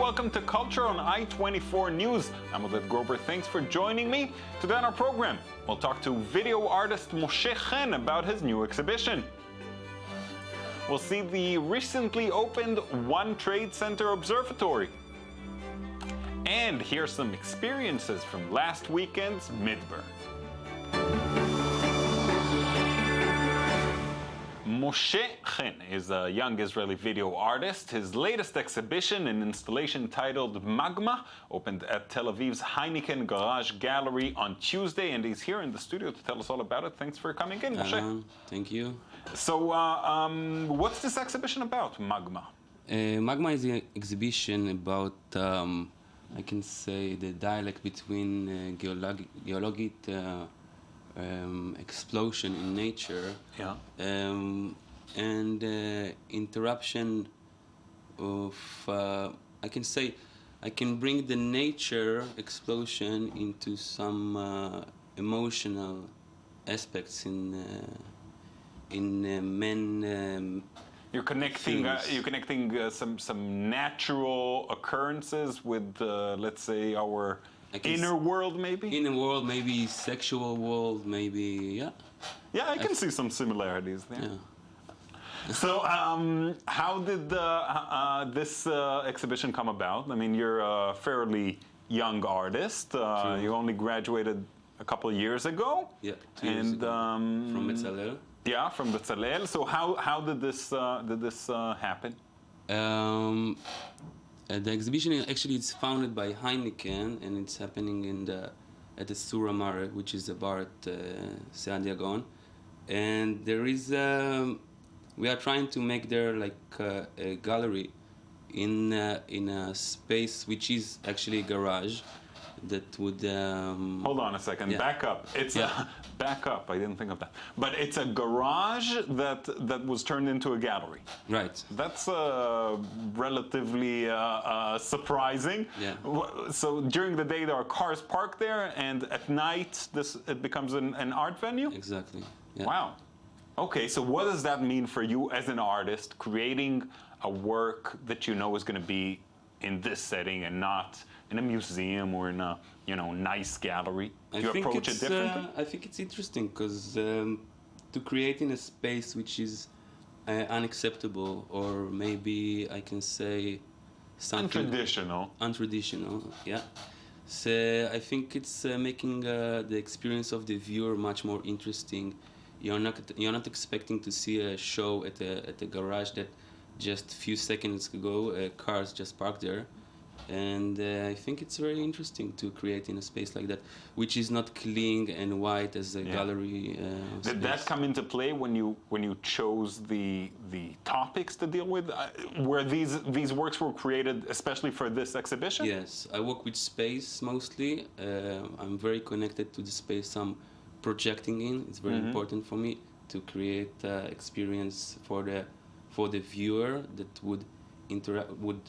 welcome to Culture on I-24 News. I'm Oded Grober. Thanks for joining me. Today on our program, we'll talk to video artist Moshe Chen about his new exhibition. We'll see the recently opened One Trade Center observatory. And hear some experiences from last weekend's midburn. Moshe Chen is a young Israeli video artist. His latest exhibition, an installation titled Magma, opened at Tel Aviv's Heineken Garage Gallery on Tuesday, and he's here in the studio to tell us all about it. Thanks for coming in, Moshe. Thank you. So, what's this exhibition about, Magma? Magma is an exhibition about, I can say, the dialect between geologic explosion in nature, and interruption of, I can say, I can bring the nature explosion into some emotional aspects in men. You're connecting some natural occurrences with, let's say, our inner world, maybe? Inner world, maybe sexual world, maybe, yeah. Yeah, I can see some similarities there. Yeah. So, how did this exhibition come about? I mean, you're a fairly young artist. You only graduated a couple of years ago. Yeah, 2 years ago. From Bezalel. Yeah, from Bezalel. So, how did this happen? The exhibition actually is founded by Heineken, and it's happening at the Sura Mare, which is a bar at Sead Yagon. And there is, we are trying to make there like a gallery in a space which is actually a garage that would. Hold on a second. Yeah. Back up. Back up. I didn't think of that. But it's a garage that was turned into a gallery. Right. That's relatively surprising. Yeah. So during the day there are cars parked there, and at night it becomes an art venue? Exactly. Yeah. Wow. Okay, so what does that mean for you as an artist, creating a work that you know is going to be in this setting and not in a museum or in a nice gallery? Do you approach it differently? I think it's interesting because to create in a space which is unacceptable, or maybe I can say something untraditional, yeah. So I think it's making the experience of the viewer much more interesting. You're not expecting to see a show at a garage that just a few seconds ago cars just parked there. And I think it's very interesting to create in a space like that, which is not clean and white as a gallery. Did that come into play when you chose the topics to deal with? Where these works were created especially for this exhibition? Yes, I work with space mostly. I'm very connected to the space I'm projecting in. It's very important for me to create experience for the viewer that would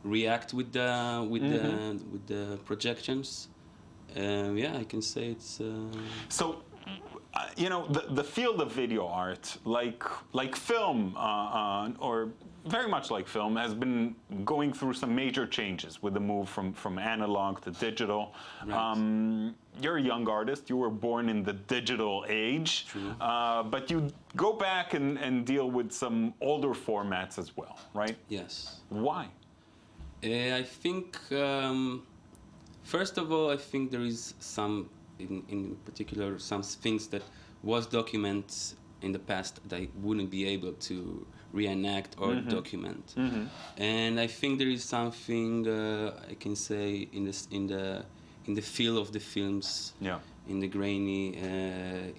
react with the projections. Yeah, I can say it's. So, the field of video art, like film, or very much like film, has been going through some major changes with the move from analog to digital. Right. You're a young artist. You were born in the digital age. True. But you go back and deal with some older formats as well, right? Yes. Why? I think, first of all, I think there is some, in particular, some things that was documented in the past that I wouldn't be able to reenact or document. And I think there is something I can say in the feel of the films, in the grainy.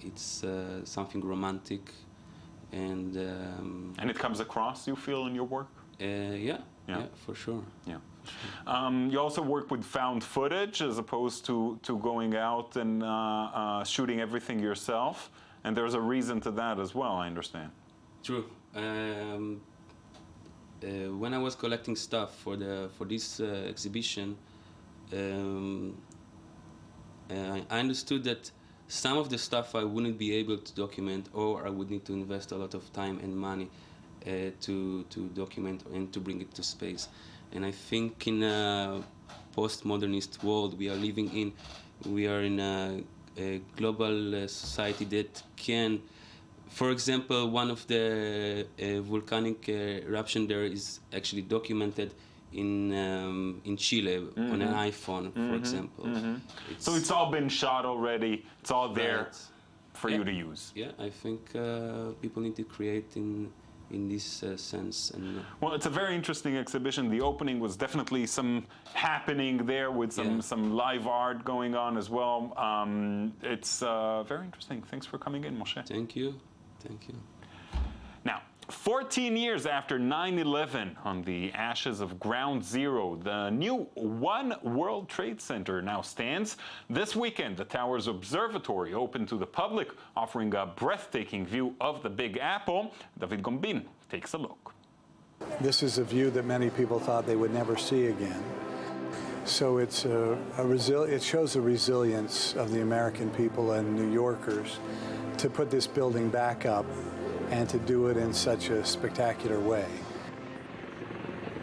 It's something romantic, and it comes across, you feel, in your work. Yeah, for sure. Yeah. You also work with found footage as opposed to going out and shooting everything yourself, and there's a reason to that as well, I understand. True. When I was collecting stuff for this exhibition, I understood that some of the stuff I wouldn't be able to document, or I would need to invest a lot of time and money to document and to bring it to space. And I think in a postmodernist world we are living in, we are in a global society that can, for example, one of the volcanic eruption there is actually documented in Chile on an iPhone, for example. So it's all been shot already. It's all there Right. for you to use. Yeah, I think people need to create in this sense. And Well, it's a very interesting exhibition. The opening was definitely some happening there with some live art going on as well. It's very interesting. Thanks for coming in, Moshe. thank you. Thank you. Now, 14 years after 9/11, on the ashes of Ground Zero, the new One World Trade Center now stands. This weekend, the tower's observatory opened to the public, offering a breathtaking view of the Big Apple. David Gombin takes a look. This is a view that many people thought they would never see again. So it shows the resilience of the American people and New Yorkers to put this building back up and to do it in such a spectacular way.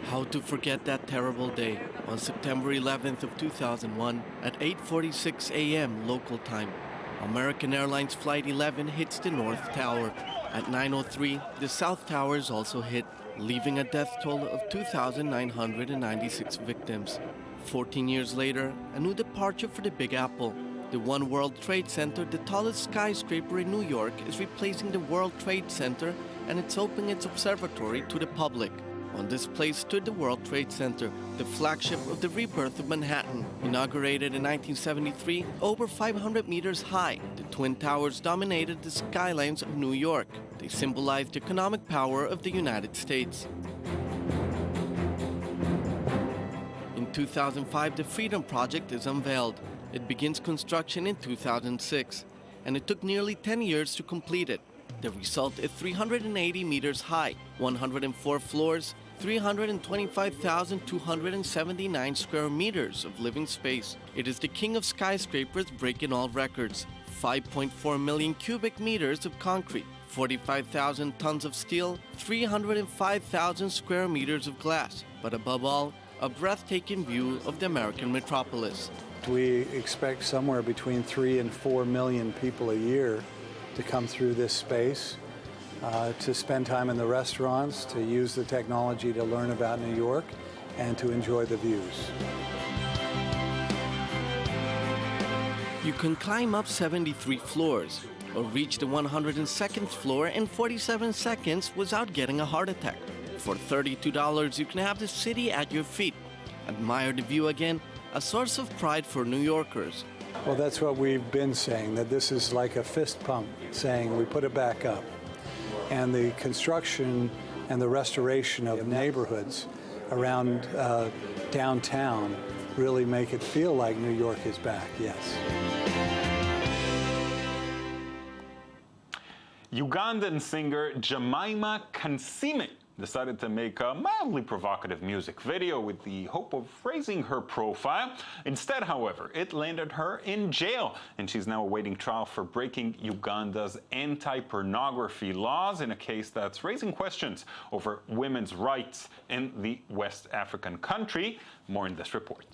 How to forget that terrible day on September 11th of 2001 at 8:46 a.m. local time. American Airlines Flight 11 hits the North Tower. At 9:03, the South Tower is also hit, leaving a death toll of 2,996 victims. 14 years later, a new departure for the Big Apple. The One World Trade Center, the tallest skyscraper in New York, is replacing the World Trade Center, and it's opening its observatory to the public. On this place stood the World Trade Center, the flagship of the rebirth of Manhattan. Inaugurated in 1973, over 500 meters high, the Twin Towers dominated the skylines of New York. They symbolized the economic power of the United States. In 2005, the Freedom Project is unveiled. It begins construction in 2006, and it took nearly 10 years to complete it. The result is 380 meters high, 104 floors, 325,279 square meters of living space. It is the king of skyscrapers, breaking all records. 5.4 million cubic meters of concrete, 45,000 tons of steel, 305,000 square meters of glass, but above all, a breathtaking view of the American metropolis. We expect somewhere between 3 and 4 million people a year to come through this space, to spend time in the restaurants, to use the technology to learn about New York, and to enjoy the views. You can climb up 73 floors, or reach the 102nd floor in 47 seconds without getting a heart attack. For $32, you can have the city at your feet. Admire the view again, a source of pride for New Yorkers. Well, that's what we've been saying, that this is like a fist pump, saying we put it back up. And the construction and the restoration of neighborhoods around downtown really make it feel like New York is back, yes. Ugandan singer Jemima Kansime decided to make a mildly provocative music video with the hope of raising her profile. Instead, however, it landed her in jail, and she's now awaiting trial for breaking Uganda's anti-pornography laws in a case that's raising questions over women's rights in the West African country. More in this report.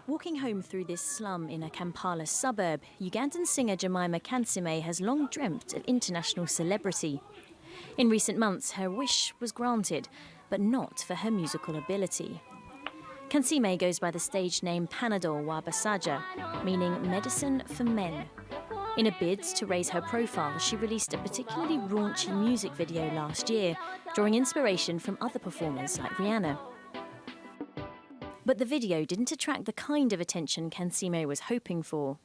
Walking home through this slum in a Kampala suburb, Ugandan singer Jemima Kansime has long dreamt of international celebrity. In recent months, her wish was granted, but not for her musical ability. Kansime goes by the stage name Panadol wa Basaja, meaning medicine for men. In a bid to raise her profile, she released a particularly raunchy music video last year, drawing inspiration from other performers like Rihanna. But the video didn't attract the kind of attention Kansime was hoping for.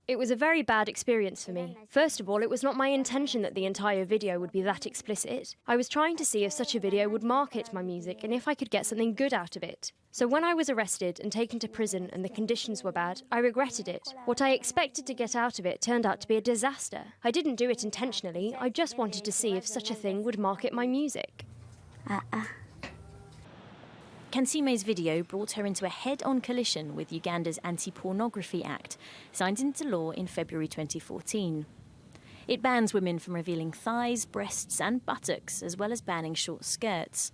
It was a very bad experience for me. First of all, it was not my intention that the entire video would be that explicit. I was trying to see if such a video would market my music and if I could get something good out of it. So when I was arrested and taken to prison and the conditions were bad, I regretted it. What I expected to get out of it turned out to be a disaster. I didn't do it intentionally, I just wanted to see if such a thing would market my music. Kansime's video brought her into a head-on collision with Uganda's Anti-Pornography Act, signed into law in February 2014. It bans women from revealing thighs, breasts and buttocks, as well as banning short skirts.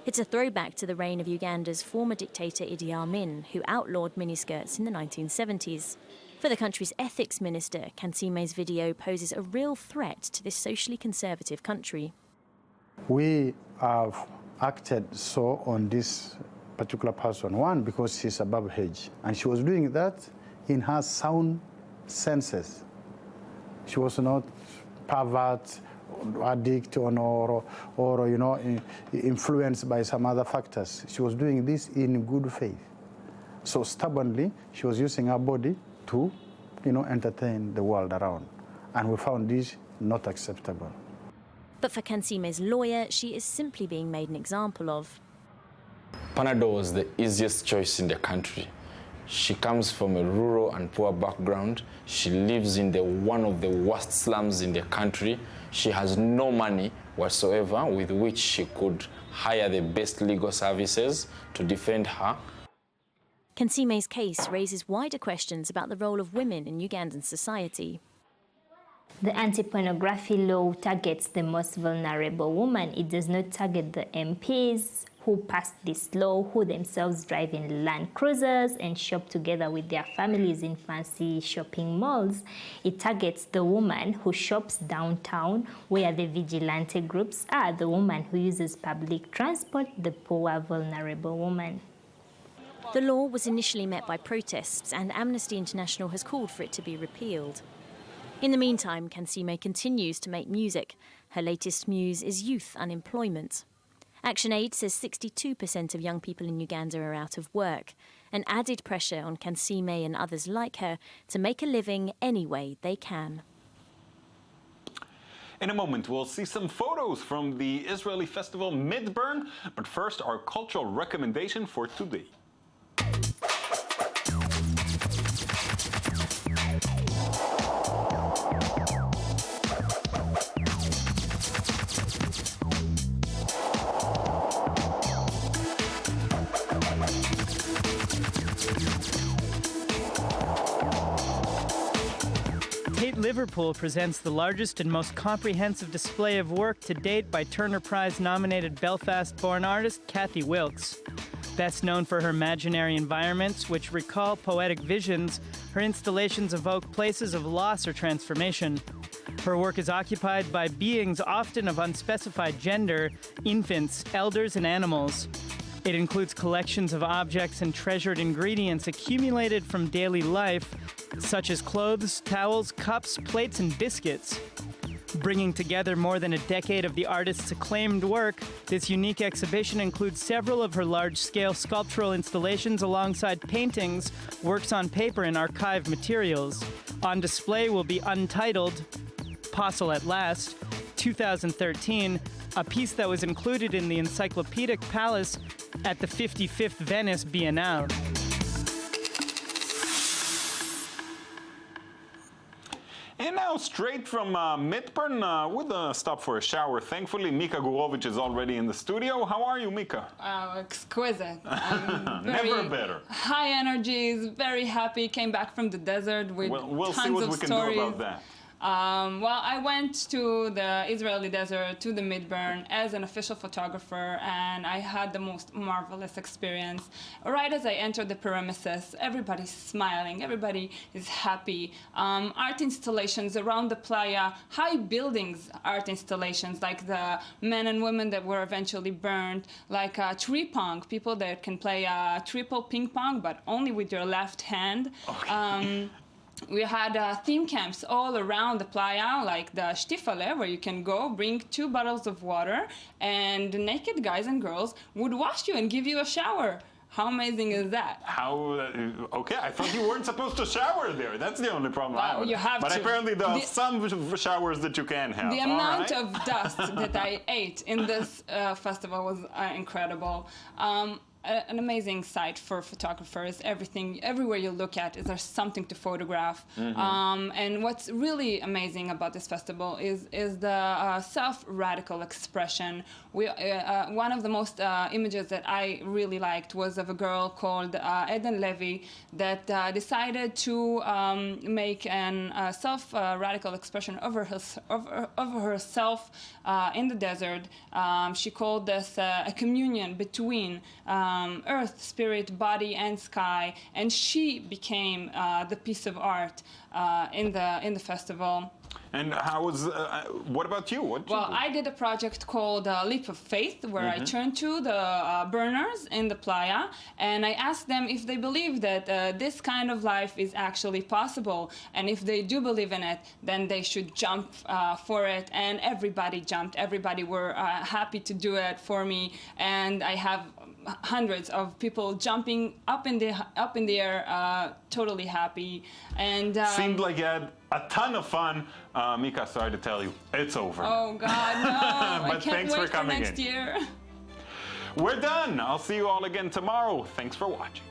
It's a throwback to the reign of Uganda's former dictator Idi Amin, who outlawed miniskirts in the 1970s. For the country's ethics minister, Kansime's video poses a real threat to this socially conservative country. We have acted so on this particular person, one, because she's above age, and she was doing that in her sound senses. She was not pervert, addict, or influenced by some other factors. She was doing this in good faith. So stubbornly, she was using her body to, entertain the world around. And we found this not acceptable. But for Kansime's lawyer, she is simply being made an example of. Panadol was the easiest choice in the country. She comes from a rural and poor background. She lives in one of the worst slums in the country. She has no money whatsoever with which she could hire the best legal services to defend her. Kansime's case raises wider questions about the role of women in Ugandan society. The anti-pornography law targets the most vulnerable women. It does not target the MPs who passed this law, who themselves drive in Land Cruisers and shop together with their families in fancy shopping malls. It targets the woman who shops downtown, where the vigilante groups are, the woman who uses public transport, the poor, vulnerable woman. The law was initially met by protests, and Amnesty International has called for it to be repealed. In the meantime, Kansime continues to make music. Her latest muse is youth unemployment. ActionAid says 62% of young people in Uganda are out of work, and added pressure on Kansime and others like her to make a living any way they can. In a moment, we'll see some photos from the Israeli festival Midburn, but first, our cultural recommendation for today. Liverpool presents the largest and most comprehensive display of work to date by Turner Prize-nominated Belfast-born artist Cathy Wilkes. Best known for her imaginary environments, which recall poetic visions, her installations evoke places of loss or transformation. Her work is occupied by beings often of unspecified gender, infants, elders, and animals. It includes collections of objects and treasured ingredients accumulated from daily life, such as clothes, towels, cups, plates, and biscuits. Bringing together more than a decade of the artist's acclaimed work, this unique exhibition includes several of her large-scale sculptural installations alongside paintings, works on paper, and archived materials. On display will be Untitled, Apostle at Last, 2013, a piece that was included in the Encyclopedic Palace at the 55th Venice Biennale. And now, straight from Midburn, with a stop for a shower. Thankfully, Mika Gurovic is already in the studio. How are you, Mika? Exquisite. Never better. High energies, very happy. Came back from the desert with we'll tons see what of we can stories. do about that. Well, I went to the Israeli desert, to the Midburn, as an official photographer, and I had the most marvelous experience. Right as I entered the premises, everybody's smiling, everybody is happy. Art installations around the playa, high buildings art installations, like the men and women that were eventually burned, like tree pong, people that can play triple ping pong, but only with your left hand. Okay. We had theme camps all around the playa, like the Stifale, where you can go, bring 2 bottles of water, and naked guys and girls would wash you and give you a shower. How amazing is that? Okay, I thought you weren't supposed to shower there. That's the only problem I have. You have but to. Apparently there are some showers that you can have. The amount of dust that I ate in this festival was incredible. an amazing site for photographers. Everywhere you look at, there's something to photograph. And what's really amazing about this festival is the self-radical expression. One of the most images that I really liked was of a girl called Eden Levy that decided to make a self-radical expression of herself in the desert. She called this a communion between earth, spirit, body, and sky, and she became the piece of art in the festival. And what about you? I did a project called Leap of Faith, where I turned to the burners in the playa, and I asked them if they believe that this kind of life is actually possible, and if they do believe in it, then they should jump for it. And everybody jumped. Everybody were happy to do it for me, and I have hundreds of people jumping up in the air, totally happy. And seemed like you had a ton of fun. Mika, sorry to tell you, it's over. Oh God, no! But I can't thanks wait for coming next year. We're done. I'll see you all again tomorrow. Thanks for watching.